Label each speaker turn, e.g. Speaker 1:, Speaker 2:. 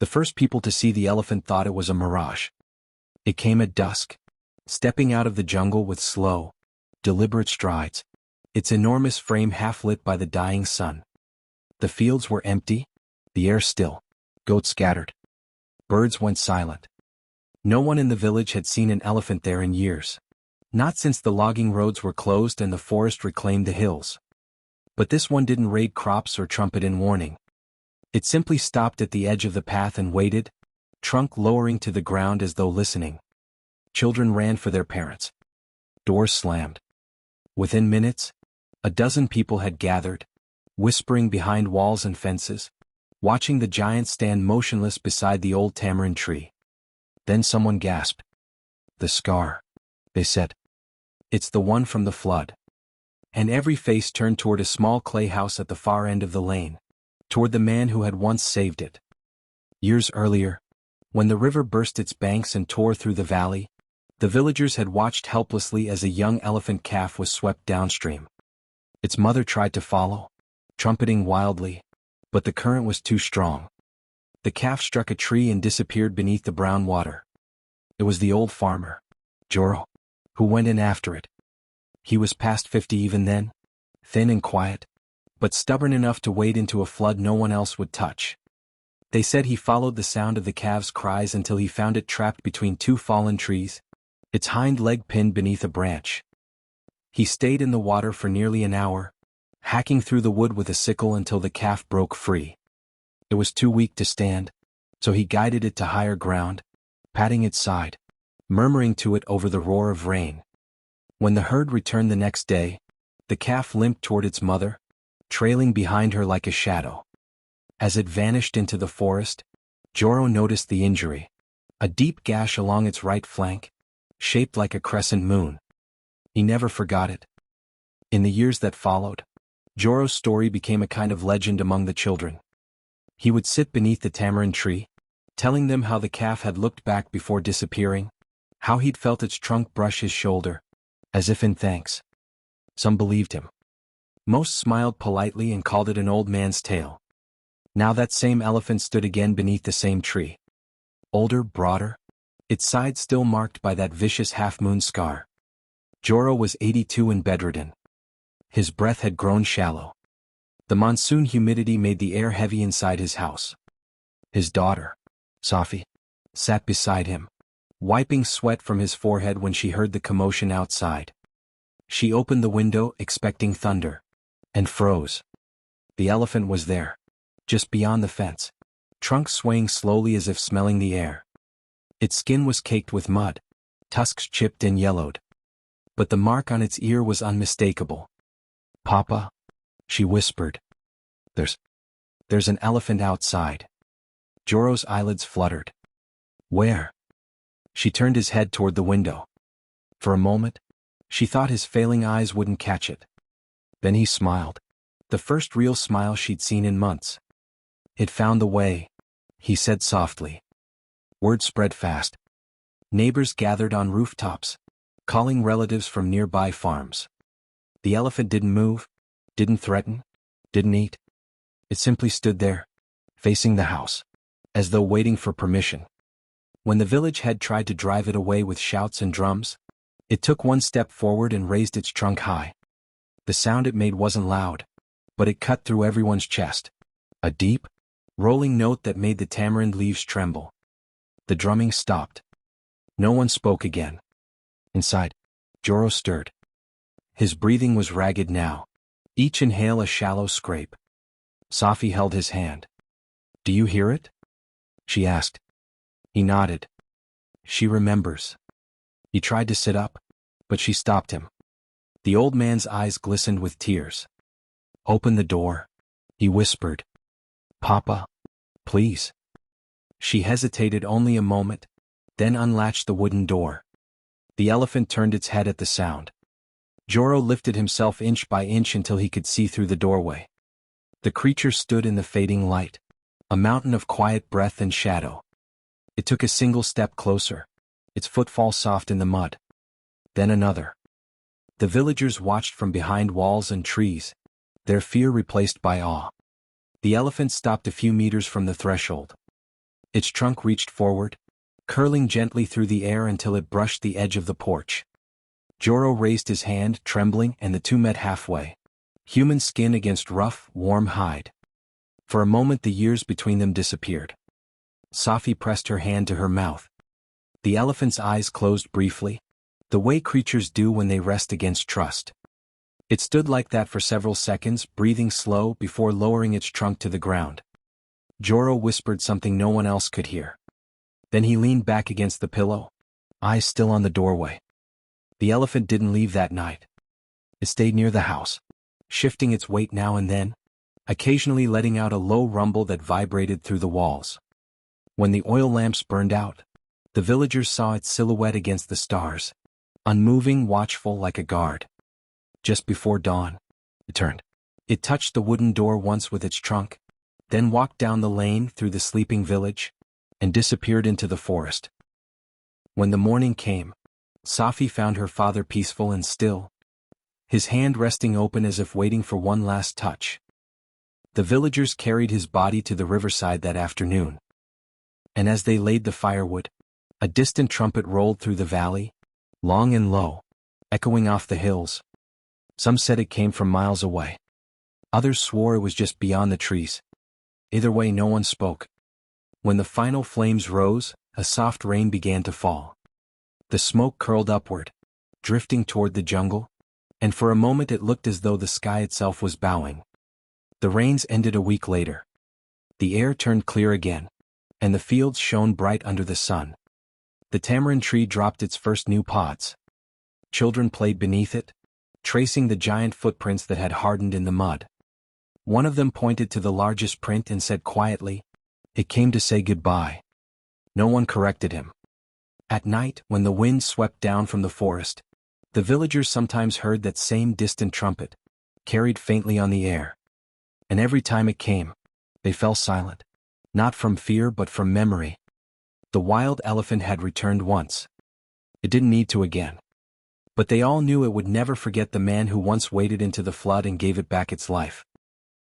Speaker 1: The first people to see the elephant thought it was a mirage. It came at dusk, stepping out of the jungle with slow, deliberate strides, its enormous frame half lit by the dying sun. The fields were empty, the air still, goats scattered. Birds went silent. No one in the village had seen an elephant there in years. Not since the logging roads were closed and the forest reclaimed the hills. But this one didn't raid crops or trumpet in warning. It simply stopped at the edge of the path and waited, trunk lowering to the ground as though listening. Children ran for their parents. Doors slammed. Within minutes, a dozen people had gathered, whispering behind walls and fences, watching the giant stand motionless beside the old tamarind tree. Then someone gasped. "The scar," they said. "It's the one from the flood." And every face turned toward a small clay house at the far end of the lane, toward the man who had once saved it. Years earlier, when the river burst its banks and tore through the valley, the villagers had watched helplessly as a young elephant calf was swept downstream. Its mother tried to follow, trumpeting wildly, but the current was too strong. The calf struck a tree and disappeared beneath the brown water. It was the old farmer, Joro, who went in after it. He was past 50 even then, thin and quiet, but stubborn enough to wade into a flood no one else would touch. They said he followed the sound of the calf's cries until he found it trapped between two fallen trees, its hind leg pinned beneath a branch. He stayed in the water for nearly an hour, hacking through the wood with a sickle until the calf broke free. It was too weak to stand, so he guided it to higher ground, patting its side, murmuring to it over the roar of rain. When the herd returned the next day, the calf limped toward its mother, trailing behind her like a shadow. As it vanished into the forest, Joro noticed the injury, a deep gash along its right flank, shaped like a crescent moon. He never forgot it. In the years that followed, Joro's story became a kind of legend among the children. He would sit beneath the tamarind tree, telling them how the calf had looked back before disappearing, how he'd felt its trunk brush his shoulder, as if in thanks. Some believed him. Most smiled politely and called it an old man's tale. Now that same elephant stood again beneath the same tree. Older, broader, its side still marked by that vicious half-moon scar. Joro was 82 and bedridden. His breath had grown shallow. The monsoon humidity made the air heavy inside his house. His daughter, Safi, sat beside him, wiping sweat from his forehead when she heard the commotion outside. She opened the window, expecting thunder, and froze. The elephant was there, just beyond the fence, trunk swaying slowly as if smelling the air. Its skin was caked with mud, tusks chipped and yellowed. But the mark on its ear was unmistakable. "Papa," she whispered. There's an elephant outside." Joro's eyelids fluttered. "Where?" She turned his head toward the window. For a moment, she thought his failing eyes wouldn't catch it. Then he smiled, the first real smile she'd seen in months. "It found the way," he said softly. Word spread fast. Neighbors gathered on rooftops, calling relatives from nearby farms. The elephant didn't move, didn't threaten, didn't eat. It simply stood there, facing the house, as though waiting for permission. When the village head tried to drive it away with shouts and drums, it took one step forward and raised its trunk high. The sound it made wasn't loud, but it cut through everyone's chest. A deep, rolling note that made the tamarind leaves tremble. The drumming stopped. No one spoke again. Inside, Joro stirred. His breathing was ragged now, each inhale a shallow scrape. Safi held his hand. "Do you hear it?" she asked. He nodded. "She remembers." He tried to sit up, but she stopped him. The old man's eyes glistened with tears. "Open the door," he whispered. "Papa, please." She hesitated only a moment, then unlatched the wooden door. The elephant turned its head at the sound. Joro lifted himself inch by inch until he could see through the doorway. The creature stood in the fading light, a mountain of quiet breath and shadow. It took a single step closer, its footfall soft in the mud. Then another. The villagers watched from behind walls and trees, their fear replaced by awe. The elephant stopped a few meters from the threshold. Its trunk reached forward, curling gently through the air until it brushed the edge of the porch. Joro raised his hand, trembling, and the two met halfway. Human skin against rough, warm hide. For a moment the years between them disappeared. Safi pressed her hand to her mouth. The elephant's eyes closed briefly, the way creatures do when they rest against trust. It stood like that for several seconds, breathing slow before lowering its trunk to the ground. Joro whispered something no one else could hear. Then he leaned back against the pillow, eyes still on the doorway. The elephant didn't leave that night. It stayed near the house, shifting its weight now and then, occasionally letting out a low rumble that vibrated through the walls. When the oil lamps burned out, the villagers saw its silhouette against the stars, unmoving, watchful like a guard. Just before dawn, it turned. It touched the wooden door once with its trunk, then walked down the lane through the sleeping village, and disappeared into the forest. When the morning came, Safi found her father peaceful and still, his hand resting open as if waiting for one last touch. The villagers carried his body to the riverside that afternoon. And as they laid the firewood, a distant trumpet rolled through the valley, long and low, echoing off the hills. Some said it came from miles away. Others swore it was just beyond the trees. Either way, no one spoke. When the final flames rose, a soft rain began to fall. The smoke curled upward, drifting toward the jungle, and for a moment it looked as though the sky itself was bowing. The rains ended a week later. The air turned clear again, and the fields shone bright under the sun. The tamarind tree dropped its first new pods. Children played beneath it, tracing the giant footprints that had hardened in the mud. One of them pointed to the largest print and said quietly, "It came to say goodbye." No one corrected him. At night, when the wind swept down from the forest, the villagers sometimes heard that same distant trumpet, carried faintly on the air. And every time it came, they fell silent, not from fear but from memory. The wild elephant had returned once. It didn't need to again. But they all knew it would never forget the man who once waded into the flood and gave it back its life.